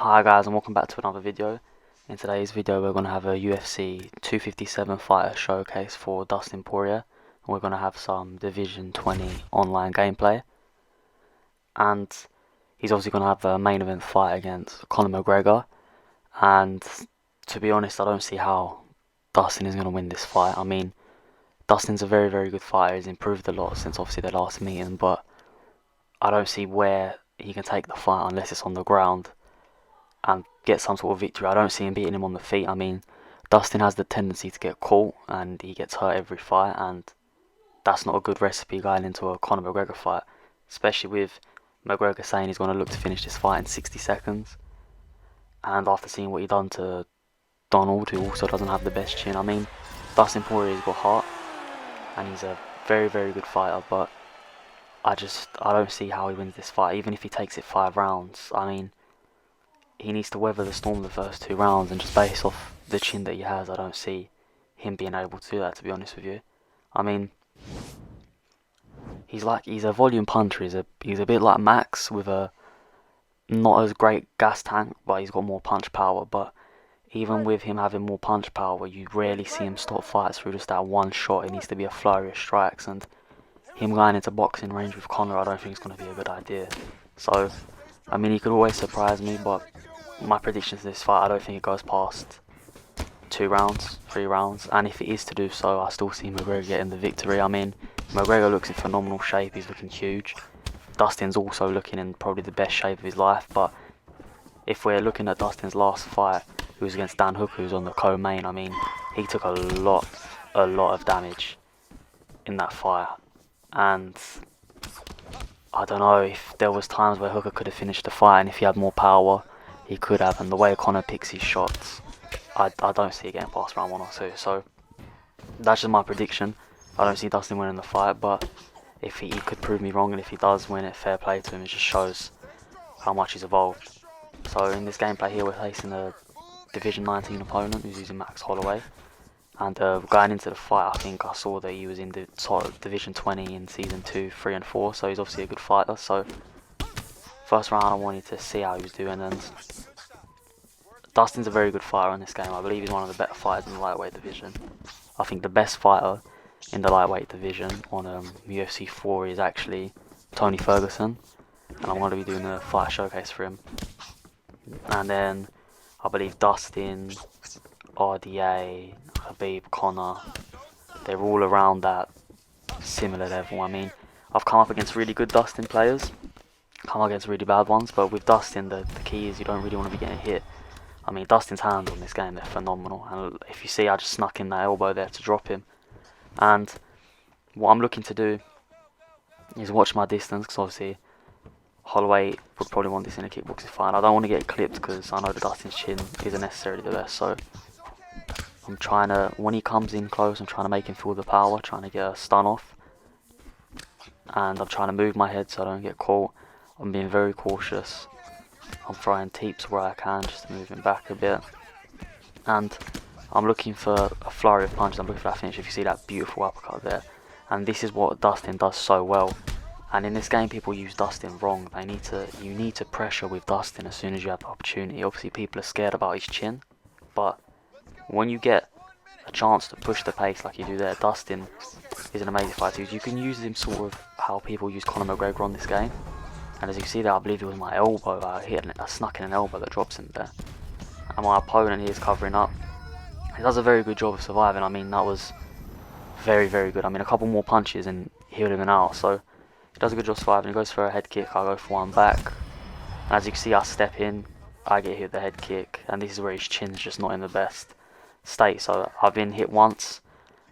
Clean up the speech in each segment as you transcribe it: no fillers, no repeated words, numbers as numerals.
Hi guys, and welcome back to another video. In today's video we're going to have a UFC 257 fighter showcase for Dustin Poirier, and we're going to have some Division 20 online gameplay, and he's obviously going to have a main event fight against Conor McGregor. And to be honest, I don't see how Dustin is going to win this fight. I mean, Dustin's a very good fighter. He's improved a lot since obviously their last meeting, but I don't see where he can take the fight unless it's on the ground and get some sort of victory. I don't see him beating him on the feet. I mean, Dustin has the tendency to get caught and he gets hurt every fight, and that's not a good recipe going into a Conor McGregor fight, especially with McGregor saying he's going to look to finish this fight in 60 seconds. And after seeing what he done to Donald, who also doesn't have the best chin, I mean, Dustin Poirier's got heart and he's a very good fighter, but I don't see how he wins this fight, even if he takes it 5 rounds. I mean, he needs to weather the storm the first 2 rounds, and just based off the chin that he has, I don't see him being able to do that, to be honest with you. I mean, he's a volume puncher. He's a bit like Max, with a not as great gas tank, but he's got more punch power. But even with him having more punch power, you rarely see him stop fights through just that one shot. It needs to be a flurry of strikes, and him going into boxing range with Conor, I don't think it's going to be a good idea. So, I mean, he could always surprise me, but my prediction to this fight, I don't think it goes past 2 rounds, 3 rounds, and if it is to do so, I still see McGregor getting the victory. I mean, McGregor looks in phenomenal shape. He's looking huge. Dustin's also looking in probably the best shape of his life, but if we're looking at Dustin's last fight, who was against Dan Hooker, who's on the co-main, I mean, he took a lot of damage in that fight, and I don't know if there was times where Hooker could have finished the fight, and if he had more power, he could have. And the way Conor picks his shots, I don't see it getting past round 1 or 2. So that's just my prediction. I don't see Dustin winning the fight, but if he could prove me wrong, and if he does win it, fair play to him. It just shows how much he's evolved. So in this gameplay here, we're facing a Division 19 opponent who's using Max Holloway. And going into the fight, I think I saw that he was in the Division 20 in Season 2, 3 and 4, so he's obviously a good fighter. So first round I wanted to see how he was doing, and Dustin's a very good fighter in this game. I believe he's one of the better fighters in the lightweight division. I think the best fighter in the lightweight division on UFC 4 is actually Tony Ferguson, and I'm going to be doing a fight showcase for him. And then I believe Dustin, RDA, Khabib, Conor, they're all around that similar level. I mean, I've come up against really good Dustin players, come against really bad ones, but with Dustin, the key is you don't really want to be getting hit. I mean, Dustin's hands on this game, they're phenomenal, and if you see, I just snuck in that elbow there to drop him. And what I'm looking to do is watch my distance, because obviously Holloway would probably want this in a kickboxing fight. I don't want to get clipped because I know that Dustin's chin isn't necessarily the best, so I'm trying to, when he comes in close, I'm trying to make him feel the power, trying to get a stun off, and I'm trying to move my head so I don't get caught. I'm being very cautious. I'm throwing teeps where I can, just to move him back a bit, and I'm looking for a flurry of punches. I'm looking for that finish. If you see that beautiful uppercut there, and this is what Dustin does so well. And in this game, people use Dustin wrong. You need to pressure with Dustin as soon as you have the opportunity. Obviously, people are scared about his chin, but when you get a chance to push the pace like you do there, Dustin is an amazing fighter. You can use him sort of how people use Conor McGregor on this game. And as you see there, I believe it was my elbow. I snuck in an elbow that drops him there. And my opponent, he is covering up. He does a very good job of surviving. I mean, that was very good. I mean, a couple more punches and he would have been out. So he does a good job surviving. He goes for a head kick. I go for one back. And as you can see, I step in. I get hit with the head kick. And this is where his chin's just not in the best state. So I've been hit once,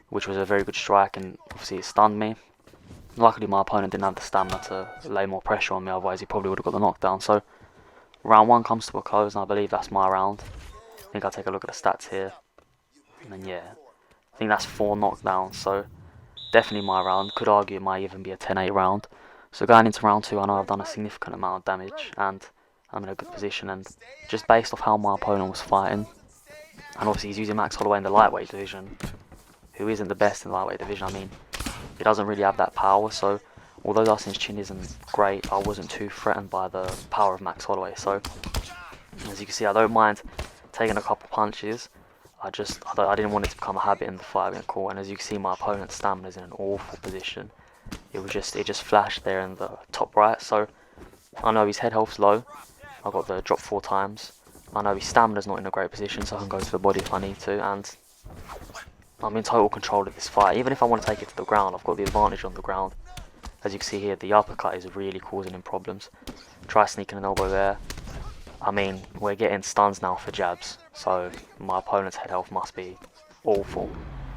which was a very good strike, and obviously it stunned me. Luckily, my opponent didn't have the stamina to lay more pressure on me, otherwise he probably would have got the knockdown. So round 1 comes to a close, and I believe that's my round. I think I'll take a look at the stats here, and then yeah, I think that's 4 knockdowns, so definitely my round. Could argue it might even be a 10-8 round. So going into round 2, I know I've done a significant amount of damage, and I'm in a good position, and just based off how my opponent was fighting, and obviously he's using Max Holloway in the lightweight division, who isn't the best in the lightweight division. I mean, he doesn't really have that power, so although Dustin's chin isn't great, I wasn't too threatened by the power of Max Holloway. So As you can see, I don't mind taking a couple punches. I didn't want it to become a habit in the fight being caught. And as you can see, my opponent's stamina is in an awful position. It just flashed there in the top right. So I know his head health's low. I got the drop 4 times. I know his stamina's not in a great position, so I can go to the body if I need to. And I'm in total control of this fight. Even if I want to take it to the ground, I've got the advantage on the ground. As you can see here, the uppercut is really causing him problems. Try sneaking an elbow there. I mean, we're getting stuns now for jabs, so my opponent's head health must be awful.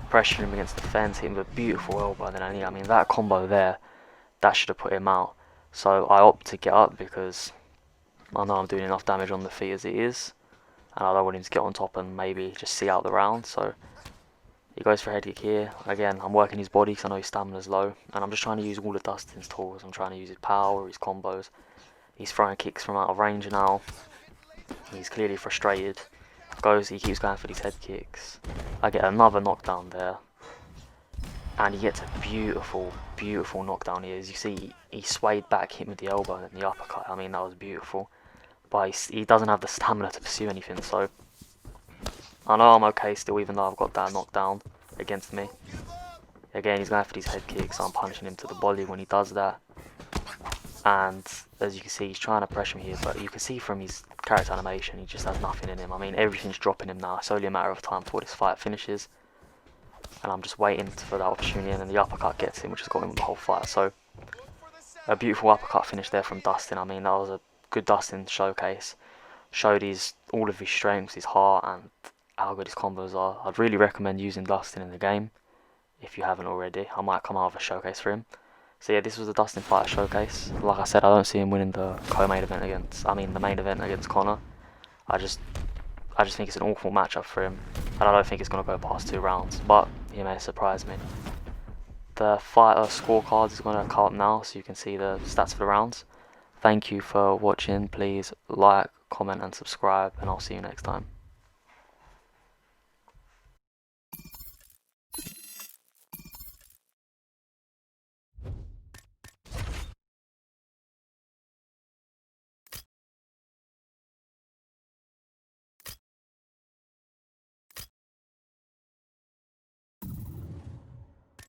Pressuring him against the fence, hitting with a beautiful elbow, and then I mean, that combo there, that should have put him out. So I opt to get up because I know I'm doing enough damage on the feet as it is, and I don't want him to get on top and maybe just see out the round. So he goes for a head kick here. Again, I'm working his body because I know his stamina's low, and I'm just trying to use all of Dustin's tools. I'm trying to use his power, his combos. He's throwing kicks from out of range now. He's clearly frustrated. He keeps going for these head kicks. I get another knockdown there. And he gets a beautiful, beautiful knockdown here. As you see, he swayed back, hit me with the elbow and the uppercut. I mean, that was beautiful. But he doesn't have the stamina to pursue anything, so I know I'm okay still, even though I've got that knockdown against me. Again, he's going for these head kicks, so I'm punching him to the body when he does that. And as you can see, he's trying to pressure me here, but you can see from his character animation, he just has nothing in him. I mean, everything's dropping him now. It's only a matter of time before this fight finishes. And I'm just waiting for that opportunity, and then the uppercut gets him, which has got him the whole fight. So, a beautiful uppercut finish there from Dustin. I mean, that was a good Dustin showcase. Showed all of his strengths, his heart, and how good his combos are. I'd really recommend using Dustin in the game, if you haven't already. I might come out with a showcase for him. So yeah, this was the Dustin fighter showcase. Like I said, I don't see him winning the co-main event the main event against Conor. I just think it's an awful matchup for him, and I don't think it's going to go past 2 rounds, but he may surprise me. The fighter scorecards is going to come up now, so you can see the stats for the rounds. Thank you for watching. Please like, comment and subscribe, and I'll see you next time.